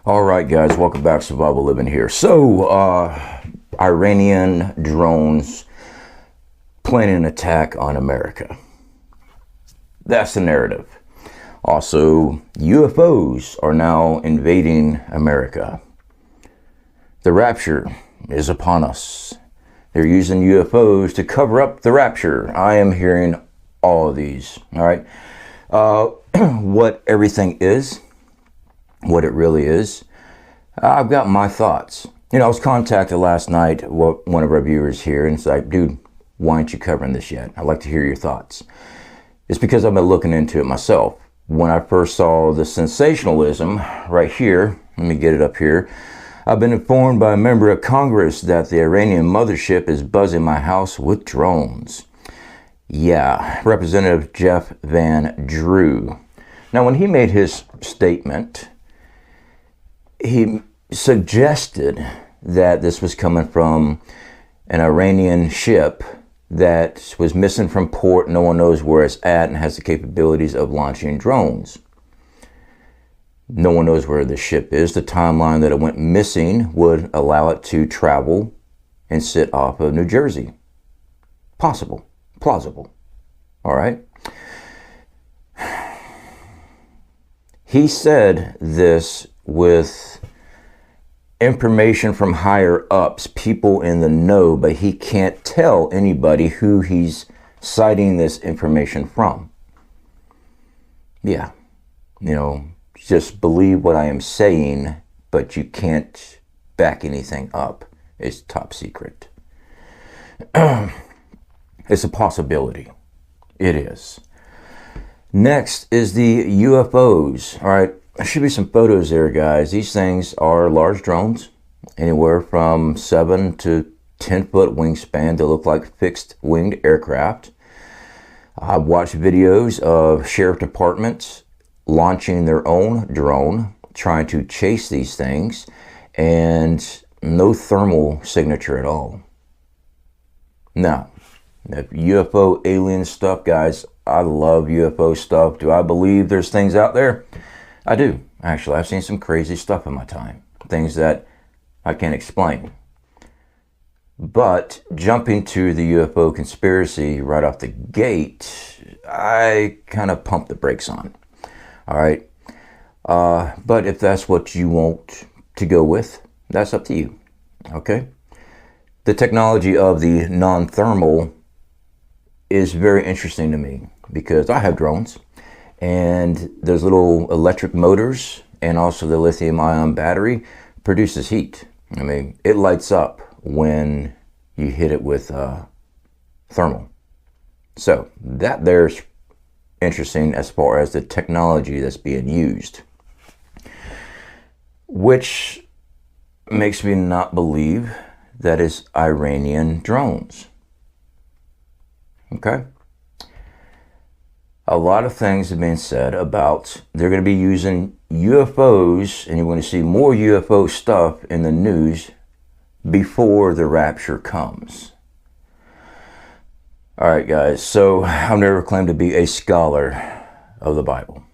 All right, guys, welcome back. Survival Living here. So, Iranian drones planning an attack on America. That's the narrative. Also, UFOs are now invading America. The rapture is upon us. They're using UFOs to cover up the rapture. I am hearing all of these. All right. What everything is, what it really is, I've got my thoughts. You know, I was contacted last night, one of our viewers here, and it's like, dude, why aren't you covering this yet? I'd like to hear your thoughts. It's because I've been looking into it myself. When I first saw the sensationalism right here, let me get it up here. I've been informed by a member of Congress that the Iranian mothership is buzzing my house with drones. Yeah, Representative Jeff Van Drew. Now, when he made his statement, he suggested that this was coming from an Iranian ship that was missing from port. No one knows where it's at and has the capabilities of launching drones. No one knows where the ship is. The timeline that it went missing would allow it to travel and sit off of New Jersey. Possible. Plausible. All right. He said this with information from higher ups, people in the know, but he can't tell anybody who he's citing this information from. Yeah. You know, just believe what I am saying, but you can't back anything up. It's top secret. It's a possibility. It is. Next is the UFOs. All right, there should be some photos there, guys. These things are large drones, anywhere from 7 to 10-foot wingspan. They look like fixed-winged aircraft. I've watched videos of sheriff departments launching their own drone, trying to chase these things, and no thermal signature at all. Now, that UFO alien stuff, guys, I love UFO stuff. Do I believe there's things out there? I do. Actually, I've seen some crazy stuff in my time. Things that I can't explain. But jumping to the UFO conspiracy right off the gate, I kind of pump the brakes on. All right. But if that's what you want to go with, that's up to you. Okay. The technology of the non-thermal is very interesting to me because I have drones and there's little electric motors and also the lithium-ion battery produces heat. I mean, it lights up when you hit it with thermal. So that there's interesting as far as the technology that's being used, which makes me not believe that it's Iranian drones. Okay? A lot of things have been said about they're going to be using UFOs, and you're going to see more UFO stuff in the news before the rapture comes. All right, guys, so I've never claimed to be a scholar of the Bible.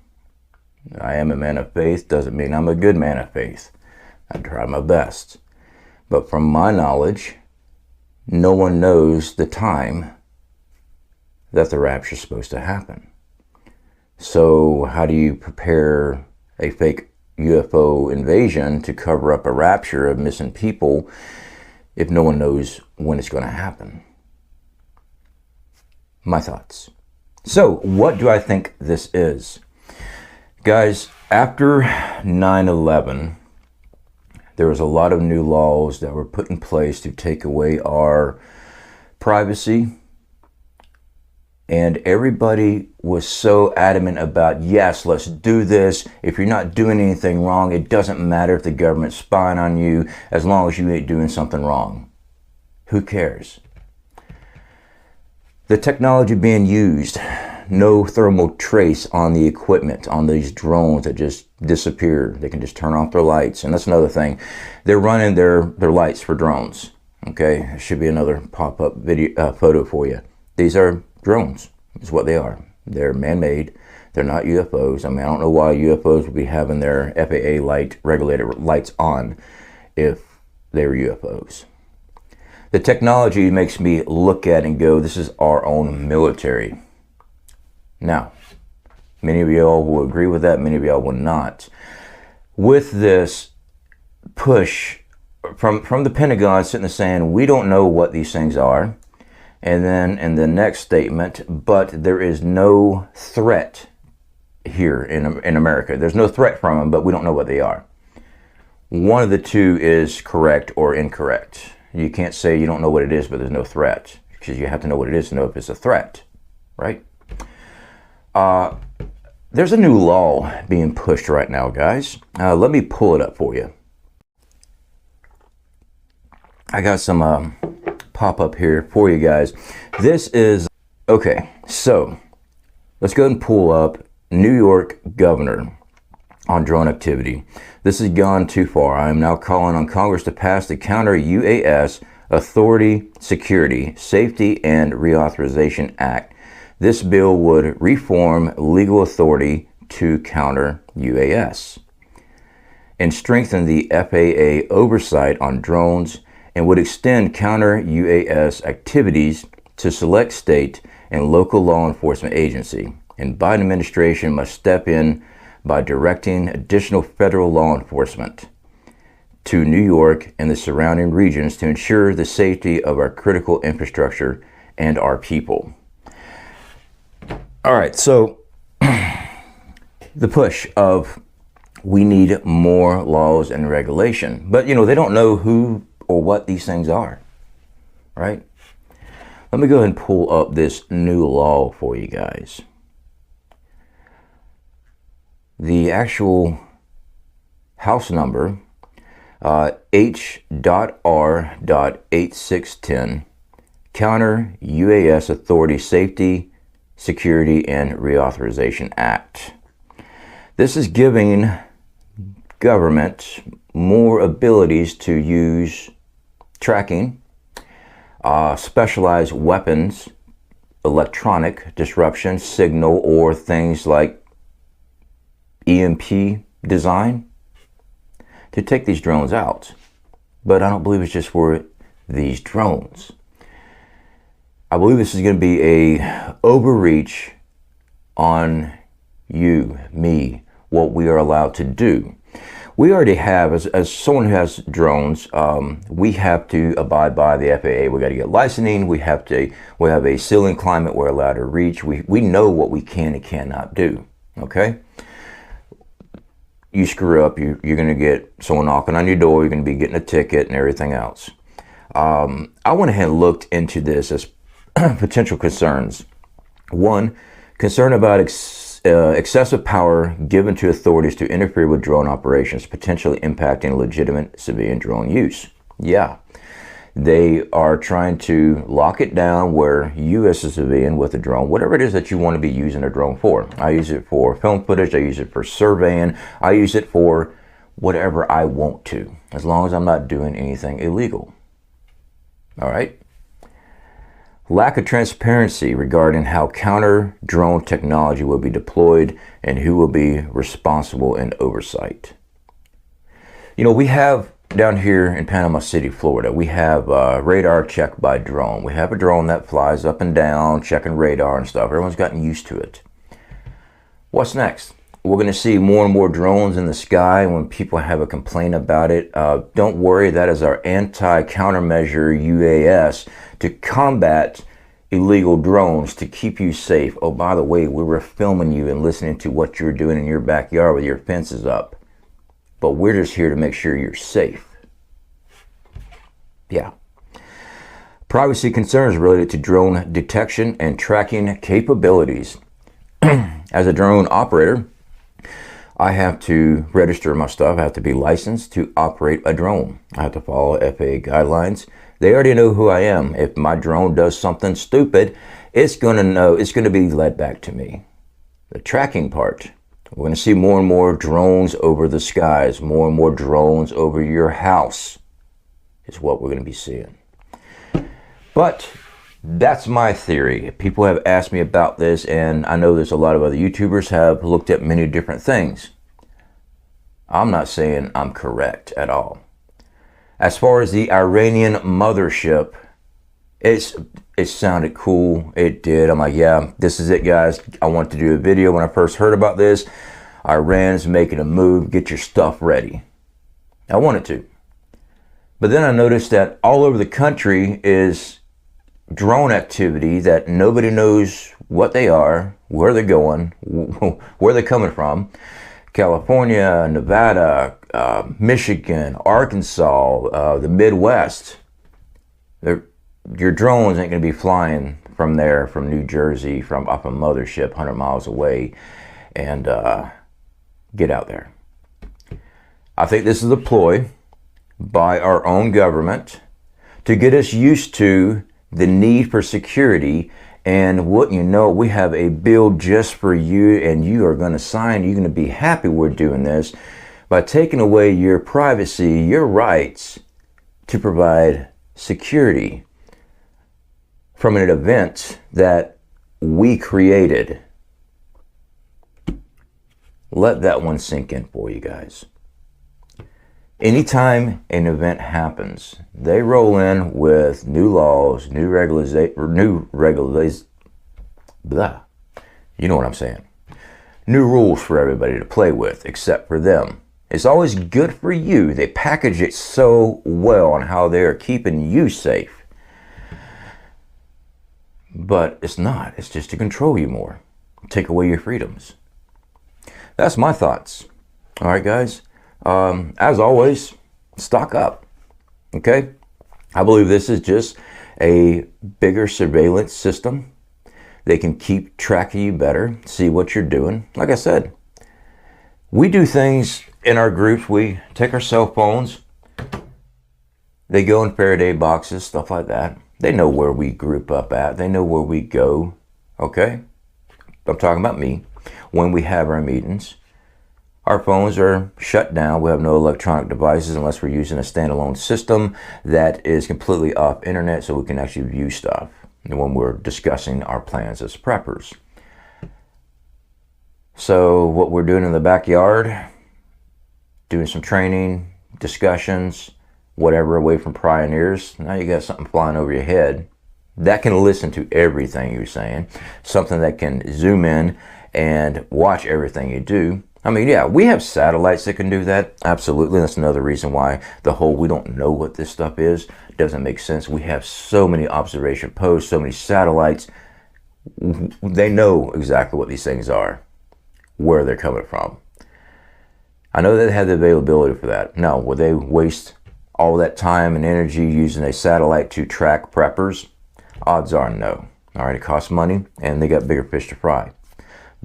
I am a man of faith, doesn't mean I'm a good man of faith. I try my best. But from my knowledge, no one knows the time that the rapture is supposed to happen. So how do you prepare a fake UFO invasion to cover up a rapture of missing people if no one knows when it's going to happen? My thoughts. So what do I think this is? Guys, after 9/11, there was a lot of new laws that were put in place to take away our privacy. And everybody was so adamant about, yes, let's do this. If you're not doing anything wrong, it doesn't matter if the government's spying on you, as long as you ain't doing something wrong. Who cares? The technology being used, no thermal trace on the equipment, on these drones that just disappear. They can just turn off their lights. And that's another thing. They're running their lights for drones. Okay, there should be another pop-up video photo for you. These are drones, is what they are. They're man-made. They're not UFOs. I mean, I don't know why UFOs would be having their FAA regulated lights on if they were UFOs. The technology makes me look at and go, this is our own military. Now, many of y'all will agree with that, many of y'all will not. With this push from the Pentagon sitting there saying, we don't know what these things are. And then in the next statement, but there is no threat here in America. There's no threat from them, but we don't know what they are. One of the two is correct or incorrect. You can't say you don't know what it is, but there's no threat, because you have to know what it is to know if it's a threat, right? There's a new law being pushed right now, guys. Let me pull it up for you. I got some pop up here for you guys. This is, okay, so let's go ahead and pull up New York governor on drone activity. This has gone too far. I am now calling on Congress to pass the Counter UAS Authority, Security, Safety, and Reauthorization Act. This bill would reform legal authority to counter UAS and strengthen the FAA oversight on drones, and would extend counter UAS activities to select state and local law enforcement agency. And Biden administration must step in by directing additional federal law enforcement to New York and the surrounding regions to ensure the safety of our critical infrastructure and our people. All right, so the push of we need more laws and regulation, but you know, they don't know who or what these things are, right? Let me go ahead and pull up this new law for you guys. The actual house number, H.R.8610, Counter UAS Authority Safety, Security, and Reauthorization Act. This is giving government more abilities to use tracking, specialized weapons, electronic disruption, signal, or things like EMP design to take these drones out. But I don't believe it's just for these drones. I believe this is going to be a overreach on you, me, what we are allowed to do. We already have, as someone who has drones, we have to abide by the FAA. We got to get licensing. We have a ceiling climate we're allowed to reach. We know what we can and cannot do. Okay. You screw up, you're going to get someone knocking on your door. You're going to be getting a ticket and everything else. I went ahead and looked into this as potential concerns. One, concern about excessive power given to authorities to interfere with drone operations, potentially impacting legitimate civilian drone use. Yeah, they are trying to lock it down where you as a civilian with a drone, whatever it is that you want to be using a drone for. I use it for film footage, I use it for surveying, I use it for whatever I want to, as long as I'm not doing anything illegal. All right. Lack of transparency regarding how counter drone technology will be deployed and who will be responsible in oversight. You know, we have down here in Panama City, Florida, we have radar check by drone. We have a drone that flies up and down, checking radar and stuff. Everyone's gotten used to it. What's next? We're going to see more and more drones in the sky when people have a complaint about it. Don't worry, that is our anti-countermeasure UAS to combat illegal drones, to keep you safe. Oh, by the way, we were filming you and listening to what you're doing in your backyard with your fences up. But we're just here to make sure you're safe. Yeah. Privacy concerns related to drone detection and tracking capabilities. As a drone operator, I have to register my stuff. I have to be licensed to operate a drone. I have to follow FAA guidelines. They already know who I am. If my drone does something stupid, it's going to be led back to me. The tracking part. We're going to see more and more drones over the skies, more and more drones over your house is what we're going to be seeing. But That's my theory. People have asked me about this, and I know there's a lot of other YouTubers have looked at many different things. I'm not saying I'm correct at all. As far as the Iranian mothership, it sounded cool. It did. I'm like, yeah, this is it, guys. I wanted to do a video when I first heard about this. Iran's making a move. Get your stuff ready. I wanted to. But then I noticed that all over the country is drone activity that nobody knows what they are, where they're going, where they're coming from. California, Nevada, Michigan, Arkansas, the Midwest. Your drones ain't going to be flying from there, from New Jersey, from up a mothership 100 miles away, and get out there. I think this is a ploy by our own government to get us used to the need for security. And what you know, we have a bill just for you, and you are going to sign. You're going to be happy we're doing this by taking away your privacy, your rights to provide security from an event that we created. Let that one sink in for you guys. Anytime an event happens, they roll in with new laws, new regulations, blah. You know what I'm saying. New rules for everybody to play with, except for them. It's always good for you. They package it so well on how they're keeping you safe. But it's not. It's just to control you more. Take away your freedoms. That's my thoughts. All right, guys. As always, stock up. Okay? I believe this is just a bigger surveillance system. They can keep track of you better, see what you're doing. Like I said, we do things in our groups. We take our cell phones. They go in Faraday boxes, stuff like that. They know where we group up at. They know where we go. Okay? I'm talking about me. When we have our meetings, our phones are shut down. We have no electronic devices unless we're using a standalone system that is completely off internet, so we can actually view stuff when we're discussing our plans as preppers. So what we're doing in the backyard, doing some training, discussions, whatever, away from prying ears. Now you got something flying over your head that can listen to everything you're saying, something that can zoom in and watch everything you do. I mean, yeah, we have satellites that can do that. Absolutely. That's another reason why the whole we don't know what this stuff is doesn't make sense. We have so many observation posts, so many satellites. They know exactly what these things are, where they're coming from. I know they have the availability for that. Now, would they waste all that time and energy using a satellite to track preppers? Odds are no. All right, it costs money, and they got bigger fish to fry.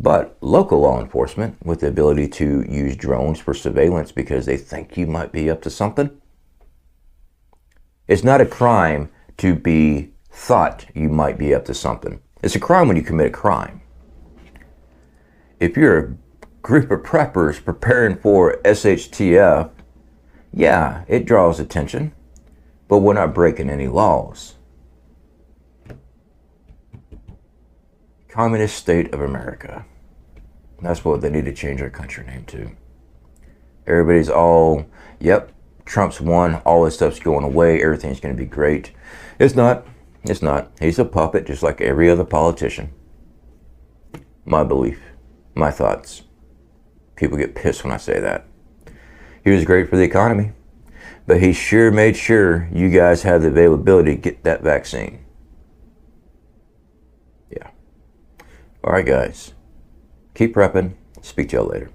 But local law enforcement, with the ability to use drones for surveillance because they think you might be up to something, it's not a crime to be thought you might be up to something. It's a crime when you commit a crime. If you're a group of preppers preparing for SHTF, yeah, it draws attention, but we're not breaking any laws. Communist state of America. That's what they need to change our country name to. Everybody's all, yep, Trump's won, all this stuff's going away, everything's going to be great. It's not. It's not. He's a puppet just like every other politician. My belief, my thoughts. People get pissed when I say that. He was great for the economy, but he sure made sure you guys have the availability to get that vaccine. Yeah. All right, guys. Keep prepping. Speak to y'all later.